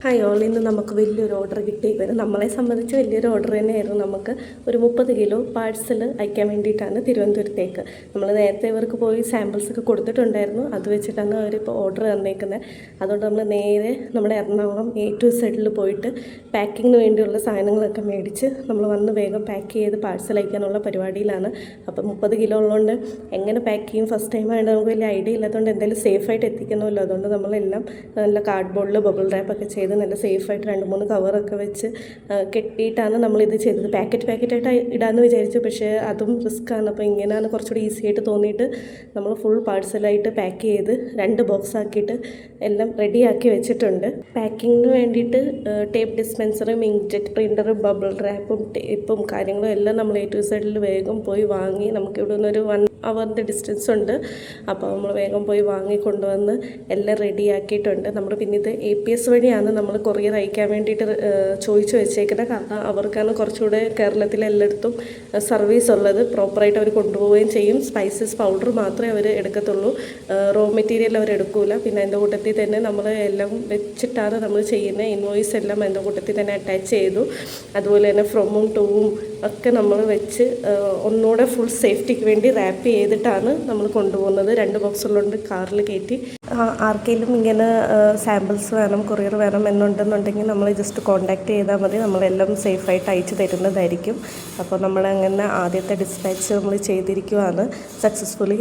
Hi all, ഇന്ന് നമുക്ക് വലിയൊരു ഓർഡർ കിട്ടിയിരിക്കുന്നത് നമ്മളെ സംബന്ധിച്ച് വലിയൊരു ഓർഡർ തന്നെയായിരുന്നു. നമുക്ക് ഒരു 30 കിലോ പാഴ്സൽ അയക്കാൻ വേണ്ടിയിട്ടാണ് തിരുവനന്തപുരത്തേക്ക്. നമ്മൾ നേരത്തെ ഇവർക്ക് പോയി സാമ്പിൾസൊക്കെ കൊടുത്തിട്ടുണ്ടായിരുന്നു. അത് വെച്ചിട്ടാണ് അവരിപ്പോൾ ഓർഡർ തന്നേക്കുന്നത്. അതുകൊണ്ട് നമ്മൾ നേരെ നമ്മുടെ എറണാകുളം A to Z പോയിട്ട് പാക്കിങ്ങിന് വേണ്ടിയുള്ള സാധനങ്ങളൊക്കെ മേടിച്ച് നമ്മൾ വന്ന് വേഗം പാക്ക് ചെയ്ത് പാഴ്സൽ അയക്കാനുള്ള പരിപാടിയിലാണ്. അപ്പോൾ 30 കിലോ ഉള്ളതുകൊണ്ട് എങ്ങനെ പാക്ക് ചെയ്യും, ഫസ്റ്റ് ടൈം ആയതുകൊണ്ട് നമുക്ക് വലിയ ഐഡിയ ഇല്ലാത്തതുകൊണ്ട് എന്തായാലും സേഫായിട്ട് എത്തിക്കണമല്ലോ. അതുകൊണ്ട് നമ്മളെല്ലാം നല്ല കാർഡ്ബോർഡിൽ ബബിൾ റാപ്പൊക്കെ ചെയ്ത് നല്ല സേഫായിട്ട് 2-3 കവറൊക്കെ വെച്ച് കെട്ടിയിട്ടാണ് നമ്മളിത് ചെയ്തത്. പാക്കറ്റായിട്ട് ഇടാമെന്ന് വിചാരിച്ചു, പക്ഷേ അതും റിസ്ക്കാണ്. അപ്പോൾ ഇങ്ങനെയാണ് കുറച്ചുകൂടി ഈസി ആയിട്ട് തോന്നിയിട്ട് നമ്മൾ ഫുൾ പാഴ്സലായിട്ട് പാക്ക് ചെയ്ത് 2 ബോക്സ് ആക്കിയിട്ട് എല്ലാം റെഡിയാക്കി വെച്ചിട്ടുണ്ട്. പാക്കിങ്ങിന് വേണ്ടിയിട്ട് ടേപ്പ് ഡിസ്പെൻസറും ഇങ്ക്ജെറ്റ് പ്രിൻ്ററും ബബിൾ റാപ്പും ടേപ്പും കാര്യങ്ങളും എല്ലാം നമ്മൾ A to Z വേഗം പോയി വാങ്ങി. നമുക്കിവിടെ നിന്നൊരു 1 അവറിൻ്റെ ഡിസ്റ്റൻസ് ഉണ്ട്. അപ്പോൾ നമ്മൾ വേഗം പോയി വാങ്ങിക്കൊണ്ടുവന്ന് എല്ലാം റെഡിയാക്കിയിട്ടുണ്ട്. നമ്മൾ പിന്നെ ഇത് APS വഴിയാണ് നമ്മൾ കൊറിയർ അയക്കാൻ വേണ്ടിയിട്ട് ചോദിച്ചു വെച്ചേക്കുന്നത്. കാരണം അവർക്കാണ് കുറച്ചുകൂടെ കേരളത്തിലെ എല്ലായിടത്തും സർവീസ് ഉള്ളത്. പ്രോപ്പറായിട്ട് അവർ കൊണ്ടുപോവുകയും ചെയ്യും. സ്പൈസസ് പൗഡർ മാത്രമേ അവർ എടുക്കത്തുള്ളൂ, റോ മെറ്റീരിയൽ അവർ എടുക്കില്ല. പിന്നെ അതിൻ്റെ കൂട്ടത്തിൽ തന്നെ നമ്മൾ എല്ലാം വെച്ചിട്ടാണ് നമ്മൾ ചെയ്യുന്നത്. ഇൻവോയ്സ് എല്ലാം അതിൻ്റെ കൂട്ടത്തിൽ തന്നെ അറ്റാച്ച് ചെയ്തു. അതുപോലെ തന്നെ ഫ്രോമും ടൂവും ഒക്കെ നമ്മൾ വെച്ച് ഒന്നുകൂടെ ഫുൾ സേഫ്റ്റിക്ക് വേണ്ടി റാപ്പ് ചെയ്തിട്ടാണ് നമ്മൾ കൊണ്ടുപോകുന്നത്. 2 ബോക്സുകളുണ്ട് കാറിൽ കയറ്റി. ആർക്കെങ്കിലും ഇങ്ങനെ സാമ്പിൾസ് വേണം, കൊറിയർ വേണം എന്നുണ്ടെന്നുണ്ടെങ്കിൽ നമ്മൾ ജസ്റ്റ് കോൺടാക്റ്റ് ചെയ്താൽ മതി. നമ്മളെല്ലാം സേഫായിട്ട് അയച്ചു തരുന്നതായിരിക്കും. അപ്പോൾ നമ്മളങ്ങനെ ആദ്യത്തെ ഡിസ്പാച്ച് നമ്മൾ ചെയ്തിരിക്കുകയാണ് സക്സസ്ഫുള്ളി.